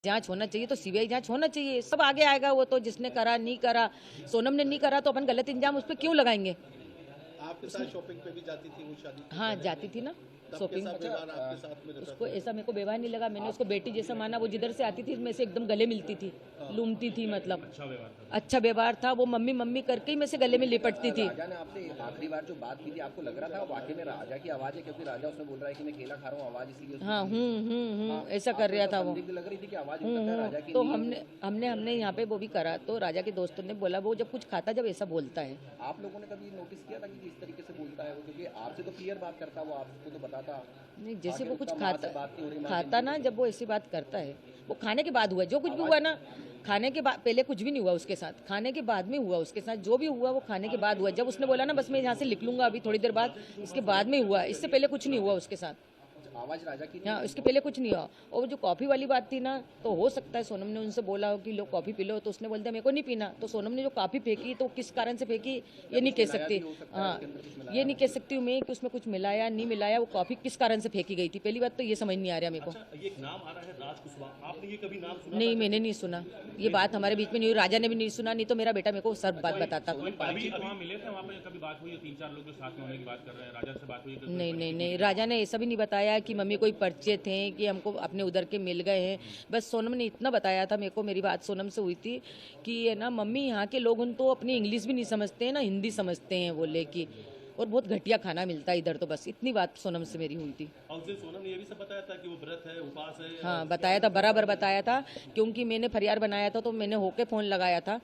जांच होना चाहिए तो सीबीआई जांच होना चाहिए, सब आगे आएगा। वो तो जिसने करा नहीं करा, सोनम ने नहीं करा तो अपन गलत इंजाम उस पर क्यों लगाएंगे। आपके साथ शॉपिंग पे भी जाती थी वो शादी से हाँ पहले? जाती थी ना शॉपिंग। कैसा व्यवहार आपके साथ में रहता उसको था? ऐसा मेरे को व्यवहार नहीं लगा, मैंने उसको बेटी जैसा माना। वो जिधर से आती थी मैं से एकदम गले मिलती थी, लूमती थी, मतलब अच्छा व्यवहार था। वो मम्मी मम्मी करके ही मैं से गले में लिपटती थी। राजा ने आपसे आखिरी बार जो बात की थी, आपको लग रहा था वाकई में राजा की आवाज है? क्योंकि राजा उसमें बोल रहा है कि मैं केला खा रहा हूँ, आवाज इसलिए हाँ ऐसा कर रहा था वो। लग रही थी कि आवाज राजा की। तो हमने हमने हमने यहाँ पे वो भी करा, तो राजा के दोस्तों ने बोला वो जब कुछ खाता जब ऐसा बोलता है। आप लोगों ने कभी नोटिस किया था कि किस तरीके से बोलता है वो? क्योंकि आपसे तो क्लियर बात करता, वो आपको तो बताता नहीं, जैसे वो कुछ खाता खाता ना, जब वो ऐसी बात करता है, वो खाने के बाद हुआ जो कुछ भी हुआ ना, खाने के बाद, पहले कुछ भी नहीं हुआ उसके साथ, खाने के बाद में हुआ उसके साथ। जो भी हुआ वो खाने के बाद हुआ। जब उसने बोला ना बस मैं यहाँ से लिख लूंगा अभी थोड़ी देर बाद, इसके बाद में हुआ, इससे पहले कुछ नहीं हुआ उसके साथ। आवाज राजा की? हाँ, इसके पहले कुछ नहीं हुआ। और जो कॉफी वाली बात थी ना, तो हो सकता है सोनम ने उनसे बोला हो कि लो कॉफी पी लो, तो उसने बोल दिया मेरे को नहीं पीना। तो सोनम ने जो कॉफी फेंकी तो किस कारण से फेंकी ये नहीं कह सकती। हाँ, ये नहीं कह सकती हूँ मैं कि उसमें कुछ मिलाया नहीं मिलाया, वो कॉफी किस कारण से फेंकी गई थी, पहली बात तो ये समझ नहीं आ रहा मेरे को। ये एक नाम आ रहा है राज कुशवाहा, आपने ये कभी नाम सुना? नहीं, मैंने नहीं सुना, ये बात हमारे बीच में नहीं हुई, राजा ने भी नहीं सुना, नहीं तो मेरा बेटा मेरे को सब बात बताता। अभी वहाँ मिले थे, वहाँ पे कभी बात हुई है? 3-4 लोग जो साथ में होने की बात कर रहे हैं, राजा से बात हुई? नहीं, राजा ने ऐसा भी नहीं बताया कि मम्मी कोई परिचय थे कि हमको अपने उधर के मिल गए हैं। बस सोनम ने इतना बताया था मेरे को, मेरी बात सोनम से हुई थी कि है ना मम्मी यहाँ के लोग उन तो अपनी इंग्लिश भी नहीं समझते हैं ना हिंदी समझते हैं, बोले कि और बहुत घटिया खाना मिलता है इधर। तो बस इतनी बात सोनम से मेरी हुई थी। और उस दिन सोनम ने ये भी सब बताया था कि वो व्रत है, उपास है? हाँ बताया था, बराबर बताया था, क्योंकि मैंने फरियाद बनाया था तो मैंने होके फ़ोन लगाया था,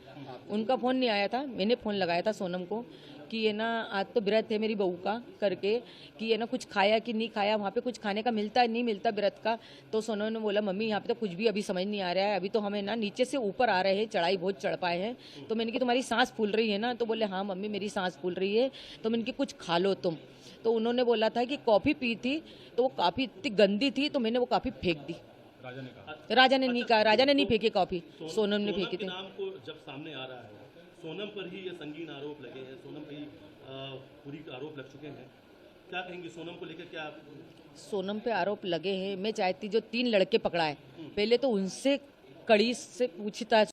उनका फ़ोन नहीं आया था, मैंने फ़ोन लगाया था सोनम को कि ये ना आज तो व्रत है मेरी बहू का करके, कि ये ना कुछ खाया कि नहीं खाया, वहाँ पे कुछ खाने का मिलता है नहीं मिलता व्रत का। तो सोनम ने बोला मम्मी यहाँ पे तो कुछ भी अभी समझ नहीं आ रहा है, अभी तो हमें ना नीचे से ऊपर आ रहे हैं, चढ़ाई बहुत चढ़ पाए हैं। तो मैंने कि तुम्हारी सांस फूल रही है ना? तो बोले हाँ मम्मी मेरी सांस फूल रही है। तो मैंने कि कुछ खा लो तुम। तो उन्होंने बोला था कि कॉफ़ी पी थी तो वो काफ़ी इतनी गंदी थी तो मैंने वो कॉफ़ी फेंक दी। राजा ने कहा? राजा ने नहीं कहा, राजा ने नहीं फेंकी कॉफ़ी, सोनम ने फेंकी थी। नाम को जब सामने आ रहा है, सोनम पर ही ये संगीन आरोप लगे हैं, सोनम पर ही पूरी आरोप लग चुके हैं, क्या कहेंगे सोनम को लेकर? क्या सोनम पे आरोप लगे हैं, मैं चाहती जो 3 लड़के पकड़ा है पहले तो उनसे कड़ी से पूछताछ